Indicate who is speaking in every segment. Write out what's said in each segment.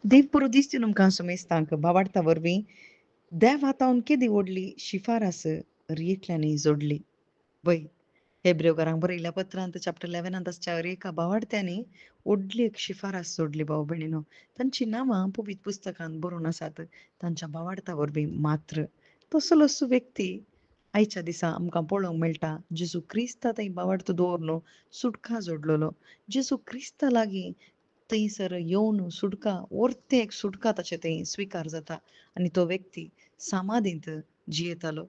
Speaker 1: देव बरो दिसता तुमकां सुमेस्तांक बावार्ता वरवीं देव आतावन केदी ओडली शिफारस रियेंतल्यानी जोडली वय हेब्रेवकारांक बरयल्ल्या पत्रांत चॅप्टर 11 ताच्या एका बावार्थ्यांनी व्हडली एक शिफारस जोडली भाव भयणीनो. तांची नांवां पवित्र पुस्तकांत बरोवन आसात तांच्या बावार्था वरवीं मात्र तसलोच व्यक्ती आयच्या दिसा आमकां पळोवंक मेळटा. जेजू क्रिस्ता थंय बावार्थ दवरून सुटका जोडलेलो. जेजू क्रिस्ता लागीं थंयसर येवन सुटका एक सुटका ताचे थंय स्विकार जाता आनी तो व्यक्ती समाधींत जियेतालो.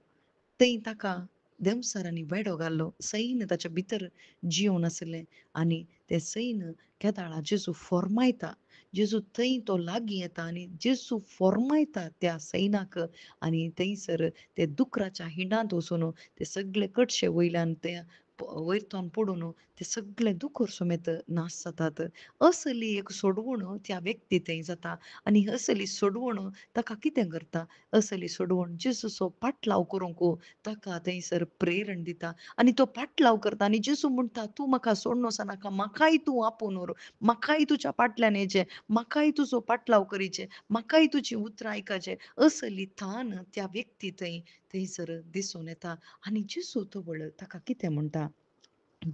Speaker 1: थंय ताका देवसरांनी वेडो घाल्लो सैन ताच्या भितर जियोन आसलें आनी तें सैन केदाळा जेजू फॉर्मायता. जेजू थंय तो लागीं येता आनी जेजू फॉर्मायता त्या सैनाक आनी थंयसर ते दुकराच्या हिंडांत वचून ते सगळे कटशे वयल्यान ते वयरतोन पडून ते सगळे दुकर समेत नाश जातात. असली एक सोडवण त्या व्यक्ती थंय जाता आनी असली सोडवण ताका कितें करता? असली सोडवण जेजूचो पाटलाव करूंक ताका थंयसर प्रेरण दिता आनी तो पाटलाव करता आनी जेजू म्हणटा, "तूं म्हाका सोडनोसा नाका, म्हाकाय तूं आपोवन व्हर, म्हाकाय तुज्या फाटल्यान येचें, म्हाकाय तुजो पाटलाव करीचें, म्हाकाय तुजीं उतरां आयकाचें." असली थान त्या व्यक्ती थंयसर दिसून येता आनी जेजू तवळ ताका कितें म्हणटा?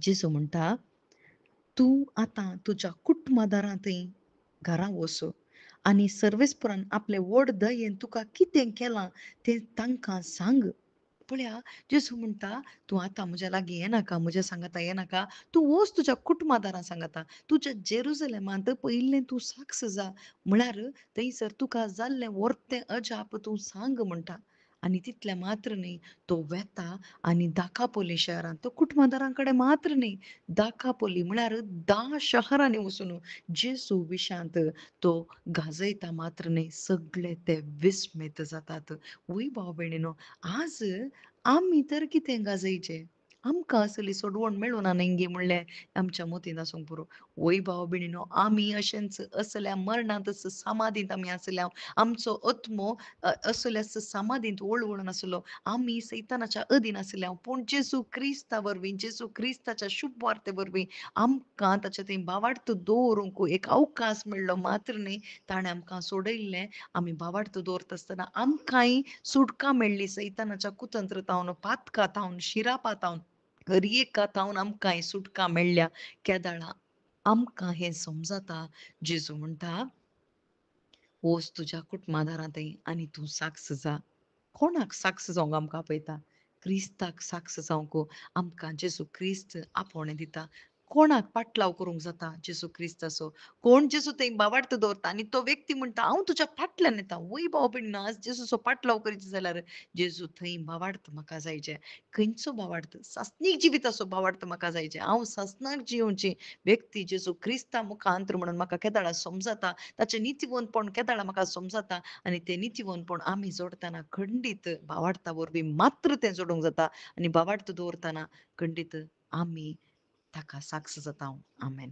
Speaker 1: जेजू म्हणटा, "तूं आतां तुज्या कुटुंबादारां थंय घरा वच आनी सर्वेस्परान आपले व्हड दयेन तुका कितें केलां तें तांकां सांग." पळया जेजू म्हणटा, "तूं आतां म्हज्या लागीं येनाका, म्हज्या सांगाता येनाका. तूं वच तुज्या कुटुंबादारां सांगाता. तुज्या जेरुसलेमांत पयलीं तूं साक्ष जा. म्हळ्यार थंयसर तुका जाल्लें व्हडतें अजाप तूं सांग" म्हणटा. आनी तितलें मात्र न्ही, तो वेता आनी दाकापोली शहरांत तो कुटुंबादारां कडेन मात्र न्ही, दाकापोली म्हळ्यार 10 शहरांनी वचून जेजू विशांत तो गाजयता मात्र न्ही, सगळे ते विस्मीत जातात. वय भाव भयणीनो, आज आमी तर कितें गाजयचें? आमकां असली सोडवण मेळूना नेंगी म्हणलें आमच्या मतींत आसूंक पुरो. वय भाव भयणीनो, आमी अशेंच असल्या मरणांतच समाधींत आमी आसल्या. आमचो आत्मो असल्याच समाधींत वळवळून आसलो. आमी सैतानाच्या अधीन आसल्या. पूण जेजू क्रिस्ता वरवीं, जेजू क्रिस्ताच्या शुभ वार्ते वरवीं आमकां ताचे थंय बावार्थ दवरूंक एक अवकाश मेळ्ळो मात्र न्ही, ताणें आमकां सोडयल्लें. आमी बावार्थ दवरता आसतना आमकांय सुटका मेळ्ळी सैतानाच्या कुतंत्रतावन, पातकांतावन, शिरापातावन, हरएकातावन आमकांय सुटका मेळ्ळ्या. केदाळा आमकां हें समजता. जेजू म्हणटा, "वच तुज्या कुटुंबादारां थंय आनी तूं साक्ष जा." कोणाक साक्ष जावंक आमकां आपयता? क्रिस्ताक साक्ष जावंक आमकां जेजू क्रिस्त आपणे दिता. कोणाक पाटलाव करूंक जाता जेजू क्रिस्ताचो? कोण जेजू थंय बावार्थ दवरता आनी तो व्यक्ती म्हणटा, "हांव तुज्या फाटल्यान येता." वय भाव भयणीनो, आज जेजूचो पाटलाव करचो जाल्यार जेजू थंय बावार्थ म्हाका जायचे. खंयचो बावार्थ? सासणीक जिविताचो बावार्थ म्हाका जायचे. हांव सासणाक जियोवची व्यक्ती जेजू क्रिस्ता मुखांतर म्हणून म्हाका केदाळा समजता. ताचें नितीवंतपण केदाळा म्हाका समजता आनी तें नितीवंतपण आमी जोडटना खंडीत भावार्था वरवीं मात्र तें जोडूंक जाता आनी भावार्थ दवरतना खंडीत आमी ताका साक्ष जाता. आमेन.